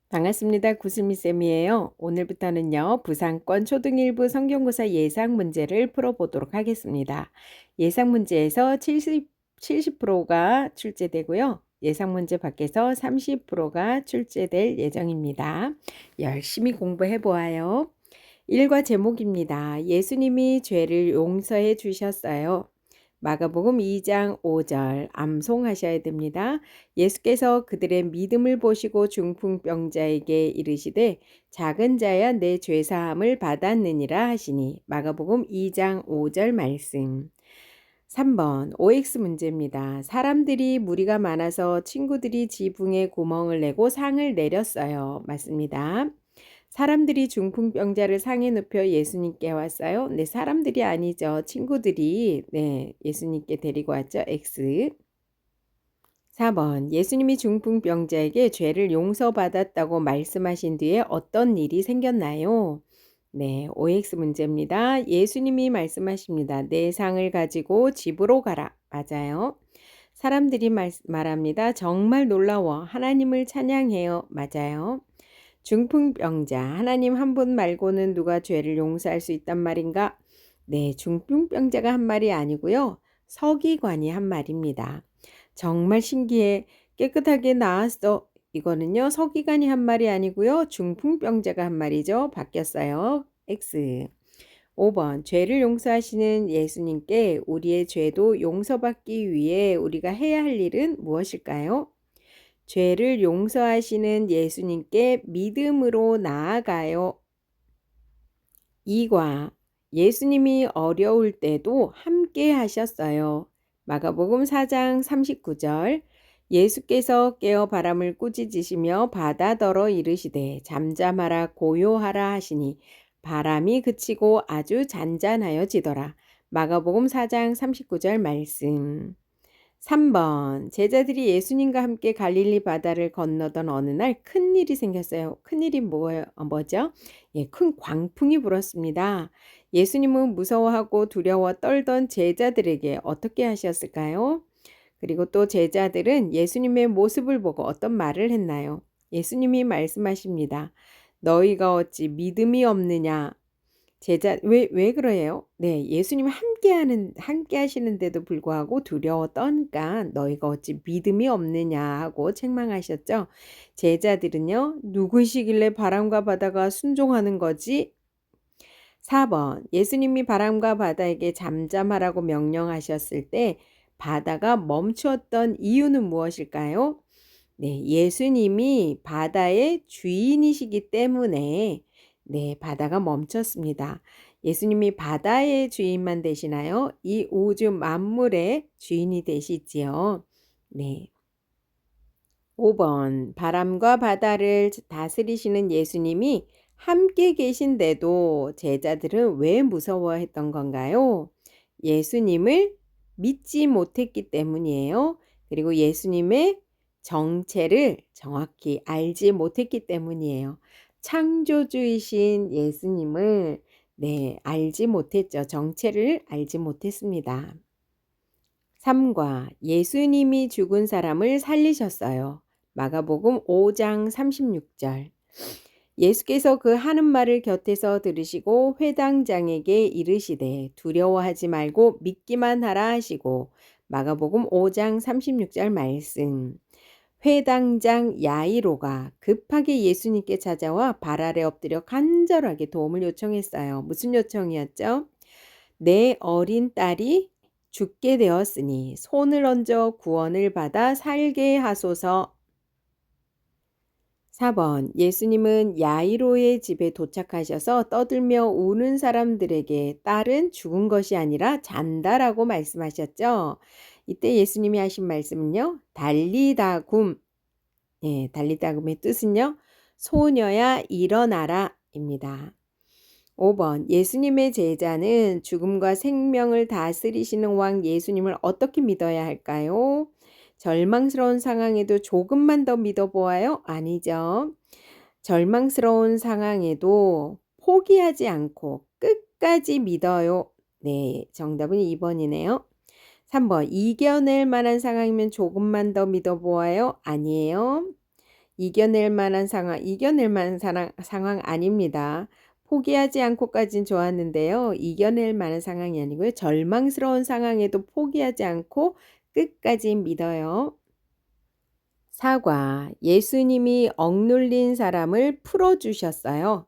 반갑습니다. 구슬미쌤이에요. 오늘부터는요, 부산권 초등1부 성경고사 예상 문제를 풀어보도록 하겠습니다. 예상 문제에서 70%가 출제되고요. 예상 문제 밖에서 30%가 출제될 예정입니다. 열심히 공부해 보아요. 1과 제목입니다. 예수님이 죄를 용서해 주셨어요. 마가복음 2장 5절 암송하셔야 됩니다. 예수께서 그들의 믿음을 보시고 중풍병자에게 이르시되 작은 자야 내 죄사함을 받았느니라 하시니 마가복음 2장 5절 말씀. 3번 OX 문제입니다. 사람들이 무리가 많아서 친구들이 지붕에 구멍을 내고 상을 내렸어요. 맞습니다. 사람들이 중풍병자를 상에 눕혀 예수님께 왔어요. 네, 사람들이 아니죠. 친구들이 예수님께 데리고 왔죠. X. 4번 예수님이 중풍병자에게 죄를 용서받았다고 말씀하신 뒤에 어떤 일이 생겼나요? 네, OX 문제입니다. 예수님이 말씀하십니다. 내 상을 가지고 집으로 가라. 맞아요. 사람들이 말합니다. 정말 놀라워. 하나님을 찬양해요. 맞아요. 중풍병자, 하나님 한 분 말고는 누가 죄를 용서할 수 있단 말인가? 네, 중풍병자가 한 말이 아니고요. 서기관이 한 말입니다. 정말 신기해. 깨끗하게 나았어. 이거는요, 서기관이 한 말이 아니고요. 중풍병자가 한 말이죠. 바뀌었어요. X. 5번 죄를 용서하시는 예수님께 우리의 죄도 용서받기 위해 우리가 해야 할 일은 무엇일까요? 죄를 용서하시는 예수님께 믿음으로 나아가요. 2과 예수님이 어려울 때도 함께 하셨어요. 마가복음 4장 39절 예수께서 깨어 바람을 꾸짖으시며 바다더러 이르시되 잠잠하라 고요하라 하시니 바람이 그치고 아주 잔잔하여지더라. 마가복음 4장 39절 말씀. 3번 제자들이 예수님과 함께 갈릴리 바다를 건너던 어느 날 큰일이 생겼어요. 큰일이 뭐죠? 예, 큰 광풍이 불었습니다. 예수님은 무서워하고 두려워 떨던 제자들에게 어떻게 하셨을까요? 그리고 또 제자들은 예수님의 모습을 보고 어떤 말을 했나요? 예수님이 말씀하십니다. 너희가 어찌 믿음이 없느냐? 왜 그래요? 네, 예수님 함께 하시는데도 불구하고 두려워 떠니까 너희가 어찌 믿음이 없느냐 하고 책망하셨죠. 제자들은요, 누구시길래 바람과 바다가 순종하는 거지? 4번, 예수님이 바람과 바다에게 잠잠하라고 명령하셨을 때 바다가 멈추었던 이유는 무엇일까요? 네, 예수님이 바다의 주인이시기 때문에 바다가 멈췄습니다. 예수님이 바다의 주인만 되시나요? 이 우주 만물의 주인이 되시지요. 네. 5번 바람과 바다를 다스리시는 예수님이 함께 계신데도 제자들은 왜 무서워했던 건가요? 예수님을 믿지 못했기 때문이에요. 그리고 예수님의 정체를 정확히 알지 못했기 때문이에요. 창조주이신 예수님을 알지 못했죠. 정체를 알지 못했습니다. 3과 예수님이 죽은 사람을 살리셨어요. 마가복음 5장 36절. 예수께서 그 하는 말을 곁에서 들으시고 회당장에게 이르시되 두려워하지 말고 믿기만 하라 하시고 마가복음 5장 36절 말씀. 회당장 야이로가 급하게 예수님께 찾아와 발 아래 엎드려 간절하게 도움을 요청했어요. 무슨 요청이었죠? 내 어린 딸이 죽게 되었으니 손을 얹어 구원을 받아 살게 하소서. 4번 예수님은 야이로의 집에 도착하셔서 떠들며 우는 사람들에게 딸은 죽은 것이 아니라 잔다라고 말씀하셨죠. 이때 예수님이 하신 말씀은요. 달리다굼. 예, 달리다굼의 뜻은요. 소녀야 일어나라 입니다. 5번 예수님의 제자는 죽음과 생명을 다스리시는 왕 예수님을 어떻게 믿어야 할까요? 절망스러운 상황에도 조금만 더 믿어보아요? 아니죠. 절망스러운 상황에도 포기하지 않고 끝까지 믿어요. 네, 정답은 2번이네요. 3번 이겨낼 만한 상황이면 조금만 더 믿어보아요? 아니에요. 이겨낼 만한 상황 아닙니다. 포기하지 않고까진 좋았는데요. 이겨낼 만한 상황이 아니고요. 절망스러운 상황에도 포기하지 않고 끝까지 믿어요. 사과. 예수님이 억눌린 사람을 풀어주셨어요.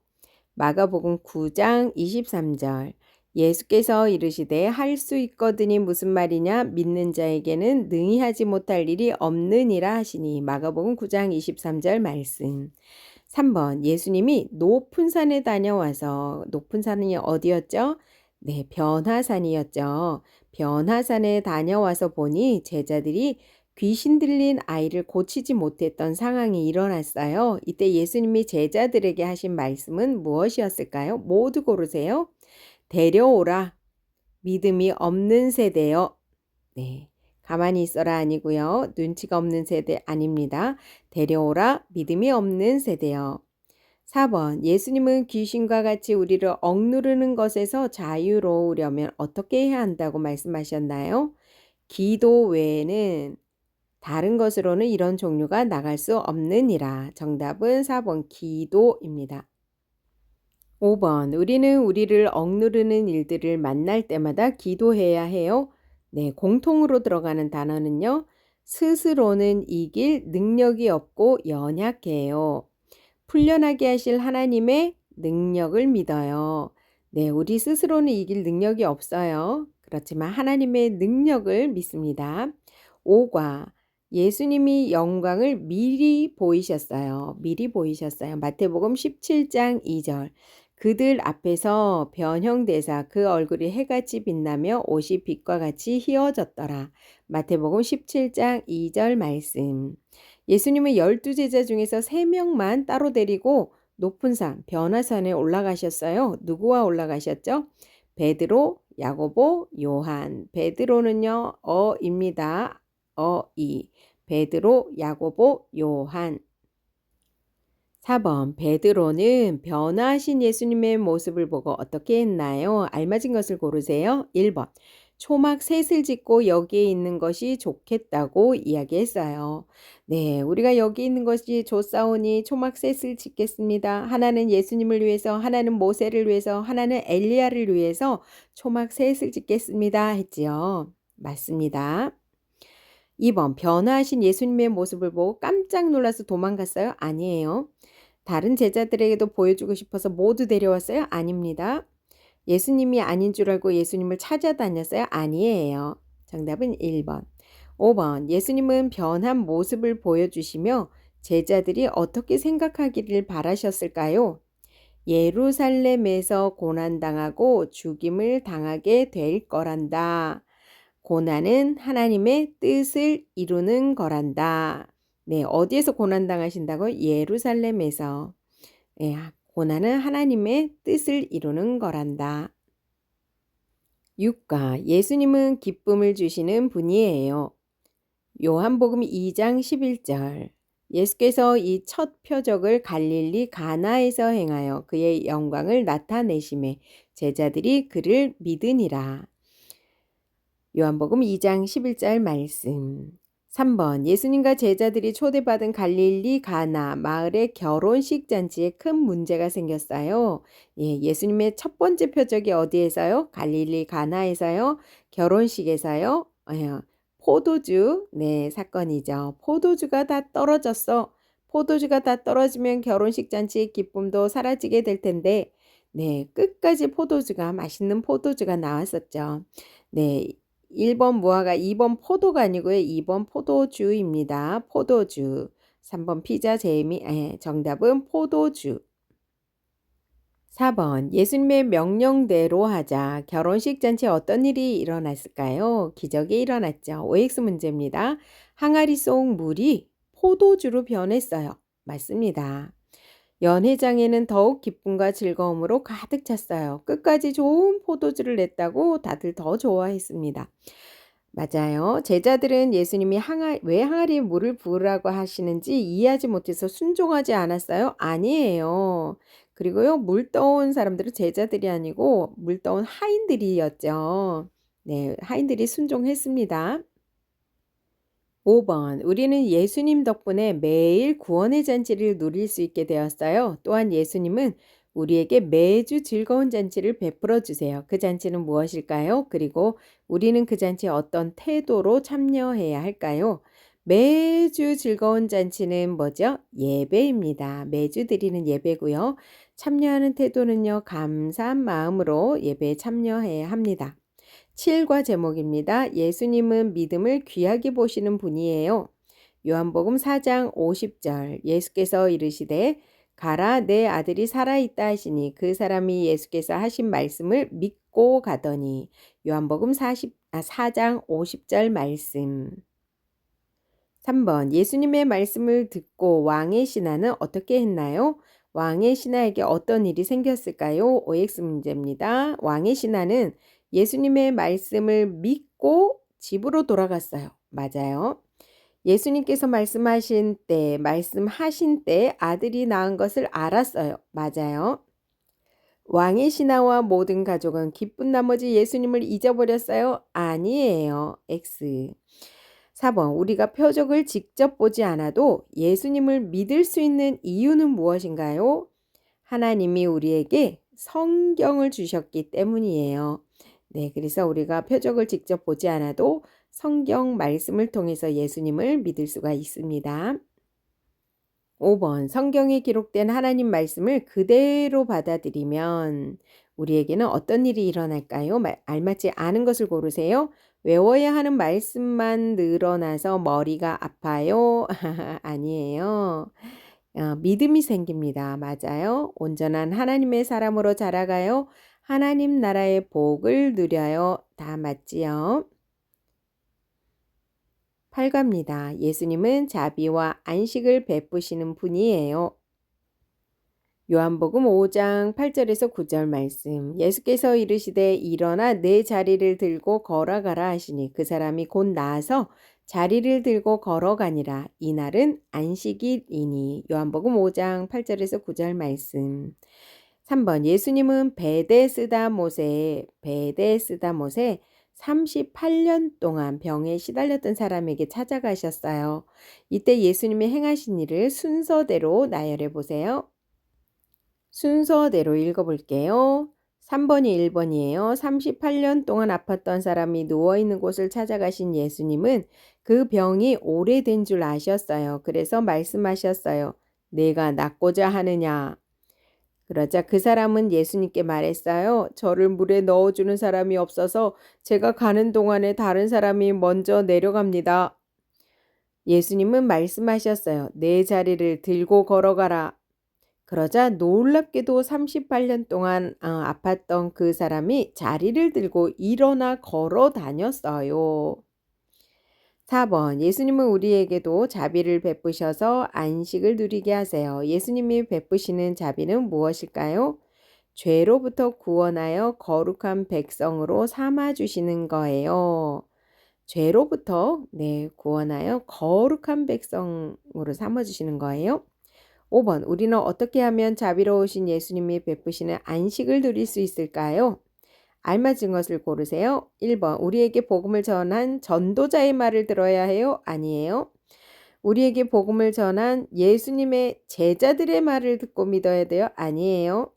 마가복음 9장 23절. 예수께서 이르시되 할 수 있거든이 무슨 말이냐 믿는 자에게는 능히 하지 못할 일이 없느니라 하시니. 마가복음 9장 23절 말씀. 3번. 예수님이 높은 산에 다녀와서, 높은 산이 어디였죠? 네, 변화산이었죠. 변화산에 다녀와서 보니 제자들이 귀신 들린 아이를 고치지 못했던 상황이 일어났어요. 이때 예수님이 제자들에게 하신 말씀은 무엇이었을까요? 모두 고르세요. 데려오라. 믿음이 없는 세대요. 네. 가만히 있어라 아니고요. 눈치가 없는 세대 아닙니다. 데려오라. 믿음이 없는 세대요. 4번. 예수님은 귀신과 같이 우리를 억누르는 것에서 자유로우려면 어떻게 해야 한다고 말씀하셨나요? 기도 외에는 다른 것으로는 이런 종류가 나갈 수 없느니라. 정답은 4번 기도입니다. 5번. 우리는 우리를 억누르는 일들을 만날 때마다 기도해야 해요. 네, 공통으로 들어가는 단어는요. 스스로는 이길 능력이 없고 연약해요. 풀려나게 하실 하나님의 능력을 믿어요. 네, 우리 스스로는 이길 능력이 없어요. 그렇지만 하나님의 능력을 믿습니다. 5과 예수님이 영광을 미리 보이셨어요. 미리 보이셨어요. 마태복음 17장 2절. 그들 앞에서 변형되사 그 얼굴이 해같이 빛나며 옷이 빛과 같이 희어졌더라. 마태복음 17장 2절 말씀. 예수님은 12제자 중에서 3명만 따로 데리고 높은 산, 변화산에 올라가셨어요. 누구와 올라가셨죠? 베드로, 야고보, 요한. 베드로는요, 어입니다. 어이. 베드로, 야고보, 요한. 4번. 베드로는 변화하신 예수님의 모습을 보고 어떻게 했나요? 알맞은 것을 고르세요. 1번. 초막 셋을 짓고 여기에 있는 것이 좋겠다고 이야기했어요. 네, 우리가 여기 있는 것이 좋사오니 초막 셋을 짓겠습니다. 하나는 예수님을 위해서, 하나는 모세를 위해서, 하나는 엘리야를 위해서 초막 셋을 짓겠습니다 했지요. 맞습니다. 2번. 변화하신 예수님의 모습을 보고 깜짝 놀라서 도망갔어요? 아니에요. 다른 제자들에게도 보여주고 싶어서 모두 데려왔어요? 아닙니다. 예수님이 아닌 줄 알고 예수님을 찾아다녔어요? 아니에요. 정답은 1번. 5번. 예수님은 변한 모습을 보여주시며 제자들이 어떻게 생각하기를 바라셨을까요? 예루살렘에서 고난당하고 죽임을 당하게 될 거란다. 고난은 하나님의 뜻을 이루는 거란다. 네, 어디에서 고난당하신다고요? 예루살렘에서. 네, 고난은 하나님의 뜻을 이루는 거란다. 6가 예수님은 기쁨을 주시는 분이에요. 요한복음 2장 11절. 예수께서 이 첫 표적을 갈릴리 가나에서 행하여 그의 영광을 나타내심에 제자들이 그를 믿으니라. 요한복음 2장 11절 말씀. 3번. 예수님과 제자들이 초대받은 갈릴리 가나 마을의 결혼식 잔치에 큰 문제가 생겼어요. 예수님의 첫 번째 표적이 어디에서요? 갈릴리 가나에서요? 결혼식에서요? 포도주, 네, 사건이죠. 포도주가 다 떨어졌어. 포도주가 다 떨어지면 결혼식 잔치의 기쁨도 사라지게 될 텐데, 네, 끝까지 포도주가, 맛있는 포도주가 나왔었죠. 네, 1번 무화과, 2번 포도가 아니고요. 2번 포도주입니다. 포도주. 3번 피자 제미, 정답은 포도주. 4번 예수님의 명령대로 하자. 결혼식 잔치에 어떤 일이 일어났을까요? 기적이 일어났죠. OX 문제입니다. 항아리 속 물이 포도주로 변했어요. 맞습니다. 연회장에는 더욱 기쁨과 즐거움으로 가득 찼어요. 끝까지 좋은 포도주를 냈다고 다들 더 좋아했습니다. 맞아요. 제자들은 예수님이 왜 항아리에 물을 부으라고 하시는지 이해하지 못해서 순종하지 않았어요? 아니에요. 그리고요, 물 떠온 사람들은 제자들이 아니고 물 떠온 하인들이었죠. 네, 하인들이 순종했습니다. 5번. 우리는 예수님 덕분에 매일 구원의 잔치를 누릴 수 있게 되었어요. 또한 예수님은 우리에게 매주 즐거운 잔치를 베풀어 주세요. 그 잔치는 무엇일까요? 그리고 우리는 그 잔치에 어떤 태도로 참여해야 할까요? 매주 즐거운 잔치는 뭐죠? 예배입니다. 매주 드리는 예배고요. 참여하는 태도는요, 감사한 마음으로 예배에 참여해야 합니다. 7과 제목입니다. 예수님은 믿음을 귀하게 보시는 분이에요. 요한복음 4장 50절 예수께서 이르시되 가라 내 아들이 살아있다 하시니 그 사람이 예수께서 하신 말씀을 믿고 가더니 요한복음 4장 50절 말씀. 3번 예수님의 말씀을 듣고 왕의 신하는 어떻게 했나요? 왕의 신하에게 어떤 일이 생겼을까요? OX 문제입니다. 왕의 신하는 예수님의 말씀을 믿고 집으로 돌아갔어요. 맞아요. 예수님께서 말씀하신 때 아들이 낳은 것을 알았어요. 맞아요. 왕의 신하와 모든 가족은 기쁜 나머지 예수님을 잊어버렸어요. 아니에요. X. 4번 우리가 표적을 직접 보지 않아도 예수님을 믿을 수 있는 이유는 무엇인가요? 하나님이 우리에게 성경을 주셨기 때문이에요. 네, 그래서 우리가 표적을 직접 보지 않아도 성경 말씀을 통해서 예수님을 믿을 수가 있습니다. 5번 성경에 기록된 하나님 말씀을 그대로 받아들이면 우리에게는 어떤 일이 일어날까요? 알맞지 않은 것을 고르세요. 외워야 하는 말씀만 늘어나서 머리가 아파요? 아니에요. 믿음이 생깁니다. 맞아요. 온전한 하나님의 사람으로 자라가요. 하나님 나라의 복을 누려요. 다 맞지요? 8갑니다. 예수님은 자비와 안식을 베푸시는 분이에요. 요한복음 5장 8절에서 9절 말씀. 예수께서 이르시되 일어나 내 자리를 들고 걸어가라 하시니 그 사람이 곧 나아서 자리를 들고 걸어가니라. 이날은 안식일이니. 요한복음 5장 8절에서 9절 말씀. 3번 예수님은 베데스다 못에 38년 동안 병에 시달렸던 사람에게 찾아가셨어요. 이때 예수님이 행하신 일을 순서대로 나열해 보세요. 순서대로 읽어볼게요. 3번이 1번이에요. 38년 동안 아팠던 사람이 누워있는 곳을 찾아가신 예수님은 그 병이 오래된 줄 아셨어요. 그래서 말씀하셨어요. 내가 낫고자 하느냐. 그러자 그 사람은 예수님께 말했어요. 저를 물에 넣어주는 사람이 없어서 제가 가는 동안에 다른 사람이 먼저 내려갑니다. 예수님은 말씀하셨어요. 내 자리를 들고 걸어가라. 그러자 놀랍게도 38년 동안 아팠던 그 사람이 자리를 들고 일어나 걸어 다녔어요. 4번 예수님은 우리에게도 자비를 베푸셔서 안식을 누리게 하세요. 예수님이 베푸시는 자비는 무엇일까요? 죄로부터 구원하여 거룩한 백성으로 삼아주시는 거예요. 죄로부터 구원하여 거룩한 백성으로 삼아주시는 거예요. 5번 우리는 어떻게 하면 자비로우신 예수님이 베푸시는 안식을 누릴 수 있을까요? 알맞은 것을 고르세요. 1번 우리에게 복음을 전한 전도자의 말을 들어야 해요? 아니에요. 우리에게 복음을 전한 예수님의 제자들의 말을 듣고 믿어야 돼요? 아니에요.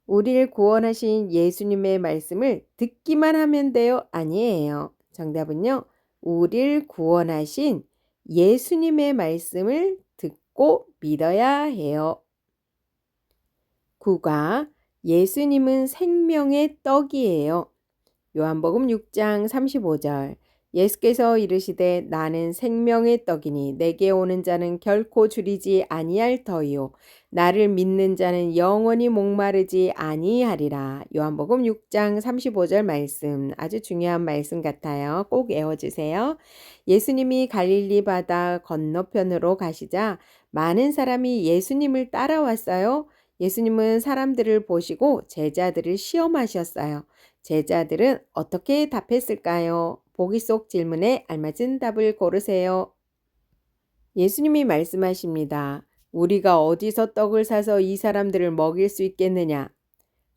우리를 구원하신 예수님의 말씀을 듣기만 하면 돼요? 아니에요. 정답은요. 우리를 구원하신 예수님의 말씀을 듣고 믿어야 해요. 9가 예수님은 생명의 떡이에요. 요한복음 6장 35절 예수께서 이르시되 나는 생명의 떡이니 내게 오는 자는 결코 줄이지 아니할 터이요 나를 믿는 자는 영원히 목마르지 아니하리라. 요한복음 6장 35절 말씀 아주 중요한 말씀 같아요. 꼭 외워주세요. 예수님이 갈릴리 바다 건너편으로 가시자 많은 사람이 예수님을 따라왔어요. 예수님은 사람들을 보시고 제자들을 시험하셨어요. 제자들은 어떻게 답했을까요? 보기 속 질문에 알맞은 답을 고르세요. 예수님이 말씀하십니다. 우리가 어디서 떡을 사서 이 사람들을 먹일 수 있겠느냐?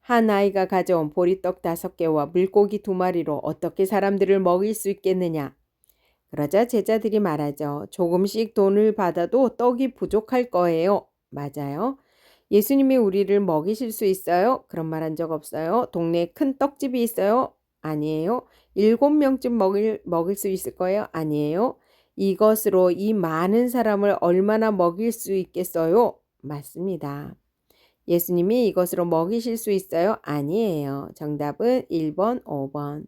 한 아이가 가져온 보리떡 5개와 물고기 2마리로 어떻게 사람들을 먹일 수 있겠느냐? 그러자 제자들이 말하죠. 조금씩 돈을 받아도 떡이 부족할 거예요. 맞아요. 예수님이 우리를 먹이실 수 있어요? 그런 말 한 적 없어요. 동네에 큰 떡집이 있어요? 아니에요. 7명쯤 먹일 수 있을 거예요? 아니에요. 이것으로 이 많은 사람을 얼마나 먹일 수 있겠어요? 맞습니다. 예수님이 이것으로 먹이실 수 있어요? 아니에요. 정답은 1번, 5번.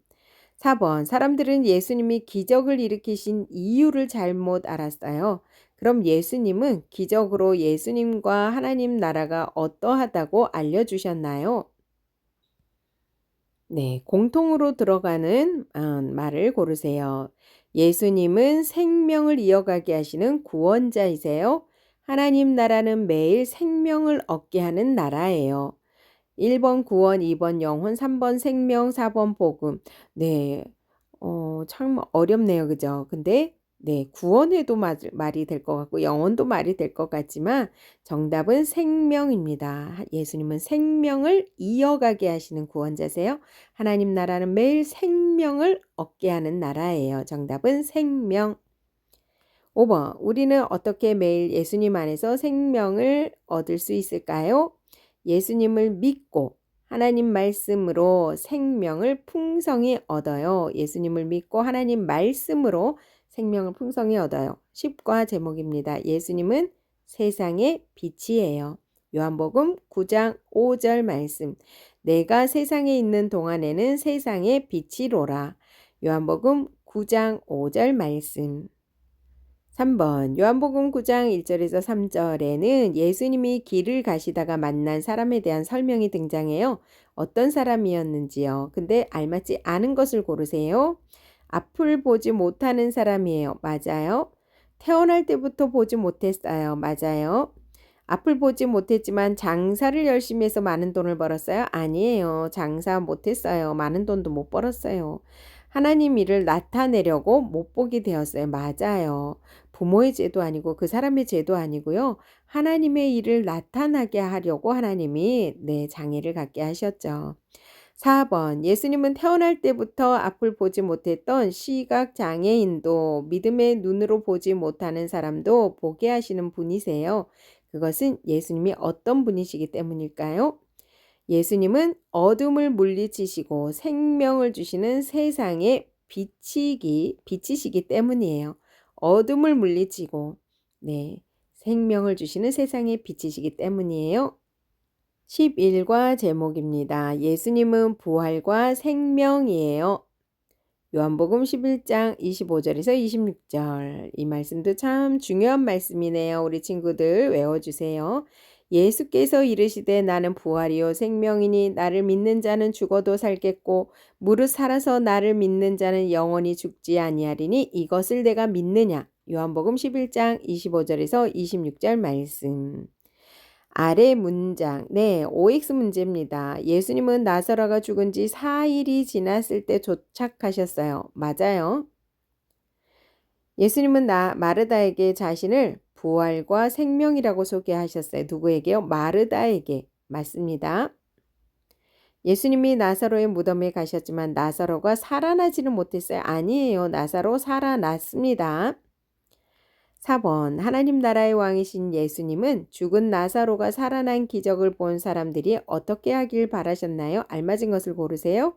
4번. 사람들은 예수님이 기적을 일으키신 이유를 잘못 알았어요. 그럼 예수님은 기적으로 예수님과 하나님 나라가 어떠하다고 알려주셨나요? 네, 공통으로 들어가는 말을 고르세요. 예수님은 생명을 이어가게 하시는 구원자이세요. 하나님 나라는 매일 생명을 얻게 하는 나라예요. 1번 구원, 2번 영혼, 3번 생명, 4번 복음. 네. 참 어렵네요. 그죠? 근데 네, 구원해도 말이 될 것 같고 영혼도 말이 될 것 같지만 정답은 생명입니다. 예수님은 생명을 이어가게 하시는 구원자세요. 하나님 나라는 매일 생명을 얻게 하는 나라예요. 정답은 생명. 5번. 우리는 어떻게 매일 예수님 안에서 생명을 얻을 수 있을까요? 예수님을 믿고 하나님 말씀으로 생명을 풍성히 얻어요. 예수님을 믿고 하나님 말씀으로 생명을 풍성히 얻어요. 10과 제목입니다. 예수님은 세상의 빛이에요. 요한복음 9장 5절 말씀. 내가 세상에 있는 동안에는 세상의 빛이로라. 요한복음 9장 5절 말씀. 3번 요한복음 9장 1절에서 3절에는 예수님이 길을 가시다가 만난 사람에 대한 설명이 등장해요. 어떤 사람이었는지요. 근데 알맞지 않은 것을 고르세요. 앞을 보지 못하는 사람이에요. 맞아요. 태어날 때부터 보지 못했어요. 맞아요. 앞을 보지 못했지만 장사를 열심히 해서 많은 돈을 벌었어요? 아니에요. 장사 못했어요. 많은 돈도 못 벌었어요. 하나님 일을 나타내려고 못 보게 되었어요. 맞아요. 부모의 죄도 아니고 그 사람의 죄도 아니고요. 하나님의 일을 나타나게 하려고 하나님이 장애를 갖게 하셨죠. 4번 예수님은 태어날 때부터 앞을 보지 못했던 시각장애인도 믿음의 눈으로 보지 못하는 사람도 보게 하시는 분이세요. 그것은 예수님이 어떤 분이시기 때문일까요? 예수님은 어둠을 물리치시고 생명을 주시는 세상의 빛이시기 때문이에요. 어둠을 물리치고 생명을 주시는 세상의 빛이시기 때문이에요. 11과 제목입니다. 예수님은 부활과 생명이에요. 요한복음 11장 25절에서 26절. 이 말씀도 참 중요한 말씀이네요. 우리 친구들 외워주세요. 예수께서 이르시되 나는 부활이요 생명이니 나를 믿는 자는 죽어도 살겠고 무릇 살아서 나를 믿는 자는 영원히 죽지 아니하리니 이것을 내가 믿느냐. 요한복음 11장 25절에서 26절 말씀. 아래 문장, OX 문제입니다. 예수님은 나사로가 죽은 지 4일이 지났을 때 도착하셨어요. 맞아요. 예수님은 마르다에게 자신을 부활과 생명이라고 소개하셨어요. 누구에게요? 마르다에게. 맞습니다. 예수님이 나사로의 무덤에 가셨지만 나사로가 살아나지는 못했어요. 아니에요. 나사로 살아났습니다. 4번 하나님 나라의 왕이신 예수님은 죽은 나사로가 살아난 기적을 본 사람들이 어떻게 하길 바라셨나요? 알맞은 것을 고르세요.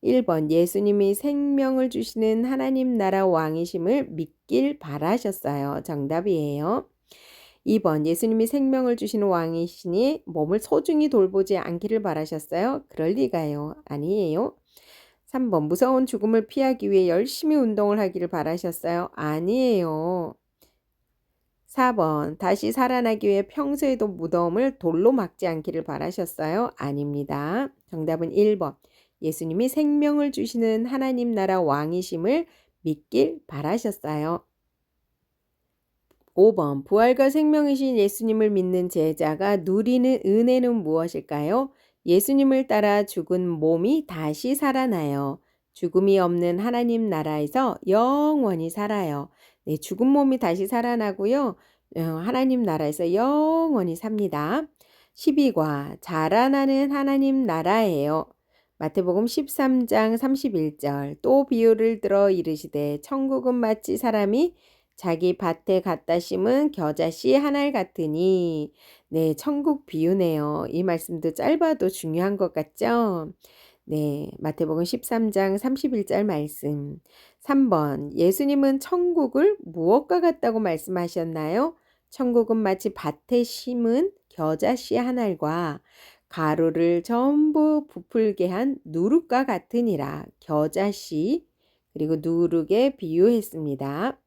1번 예수님이 생명을 주시는 하나님 나라 왕이심을 믿길 바라셨어요. 정답이에요. 2번 예수님이 생명을 주시는 왕이시니 몸을 소중히 돌보지 않기를 바라셨어요. 그럴 리가요. 아니에요. 3번 무서운 죽음을 피하기 위해 열심히 운동을 하기를 바라셨어요. 아니에요. 4번 다시 살아나기 위해 평소에도 무덤을 돌로 막지 않기를 바라셨어요? 아닙니다. 정답은 1번. 예수님이 생명을 주시는 하나님 나라 왕이심을 믿길 바라셨어요. 5번 부활과 생명이신 예수님을 믿는 제자가 누리는 은혜는 무엇일까요? 예수님을 따라 죽은 몸이 다시 살아나요. 죽음이 없는 하나님 나라에서 영원히 살아요. 죽은 몸이 다시 살아나고요. 하나님 나라에서 영원히 삽니다. 12과 자라나는 하나님 나라예요. 마태복음 13장 31절 또 비유를 들어 이르시되 천국은 마치 사람이 자기 밭에 갖다 심은 겨자씨 한 알 같으니 네, 천국 비유네요. 이 말씀도 짧아도 중요한 것 같죠? 네, 마태복음 13장 31절 말씀. 3번 예수님은 천국을 무엇과 같다고 말씀하셨나요? 천국은 마치 밭에 심은 겨자씨 한 알과 가루를 전부 부풀게 한 누룩과 같으니라. 겨자씨 그리고 누룩에 비유했습니다.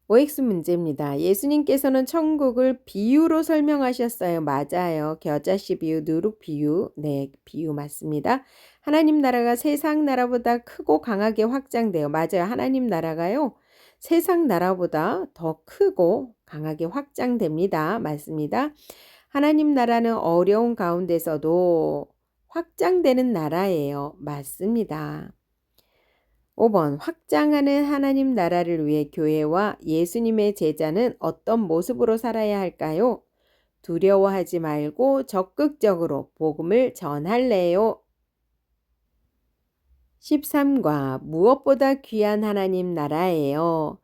OX 문제입니다. 예수님께서는 천국을 비유로 설명하셨어요. 맞아요. 겨자씨 비유, 누룩 비유. 네, 비유 맞습니다. 하나님 나라가 세상 나라보다 크고 강하게 확장돼요. 맞아요. 하나님 나라가요. 세상 나라보다 더 크고 강하게 확장됩니다. 맞습니다. 하나님 나라는 어려운 가운데서도 확장되는 나라예요. 맞습니다. 5번 확장하는 하나님 나라를 위해 교회와 예수님의 제자는 어떤 모습으로 살아야 할까요? 두려워하지 말고 적극적으로 복음을 전할래요. 13과 무엇보다 귀한 하나님 나라예요.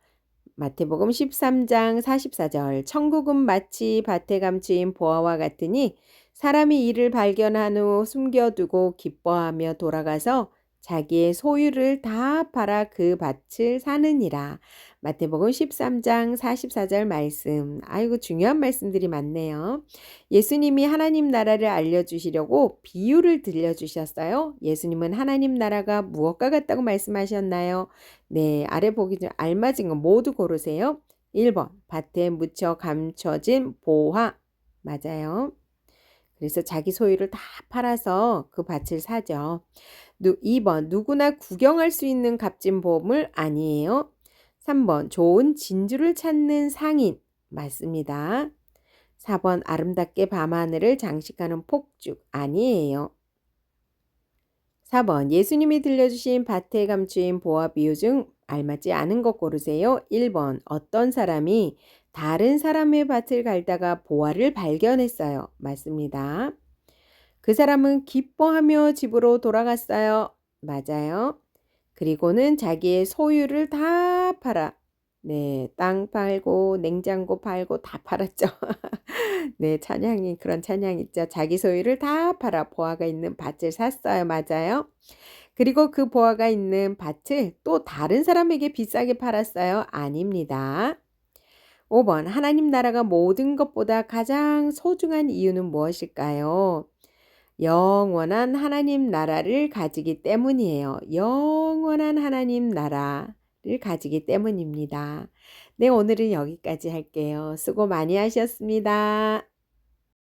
마태복음 13장 44절 천국은 마치 밭에 감추인 보화와 같으니 사람이 이를 발견한 후 숨겨두고 기뻐하며 돌아가서 자기의 소유를 다 팔아 그 밭을 사느니라. 마태복음 13장 44절 말씀. 아이고 중요한 말씀들이 많네요. 예수님이 하나님 나라를 알려주시려고 비유를 들려주셨어요. 예수님은 하나님 나라가 무엇과 같다고 말씀하셨나요? 네, 아래 보기 중 알맞은 거 모두 고르세요. 1번 밭에 묻혀 감춰진 보화. 맞아요. 그래서 자기 소유를 다 팔아서 그 밭을 사죠. 2번 누구나 구경할 수 있는 값진 보물 아니에요. 3번 좋은 진주를 찾는 상인. 맞습니다. 4번 아름답게 밤하늘을 장식하는 폭죽 아니에요. 4번 예수님이 들려주신 밭에 감추인 보화 비유 중 알맞지 않은 것 고르세요. 1번 어떤 사람이 다른 사람의 밭을 갈다가 보화를 발견했어요. 맞습니다. 그 사람은 기뻐하며 집으로 돌아갔어요. 맞아요. 그리고는 자기의 소유를 다 팔아. 네, 땅 팔고 냉장고 팔고 다 팔았죠. 네, 찬양이 그런 찬양 있죠. 자기 소유를 다 팔아 보화가 있는 밭을 샀어요. 맞아요. 그리고 그 보화가 있는 밭을 또 다른 사람에게 비싸게 팔았어요. 아닙니다. 5번 하나님 나라가 모든 것보다 가장 소중한 이유는 무엇일까요? 영원한 하나님 나라를 가지기 때문이에요. 영원한 하나님 나라를 가지기 때문입니다. 네, 오늘은 여기까지 할게요. 수고 많이 하셨습니다.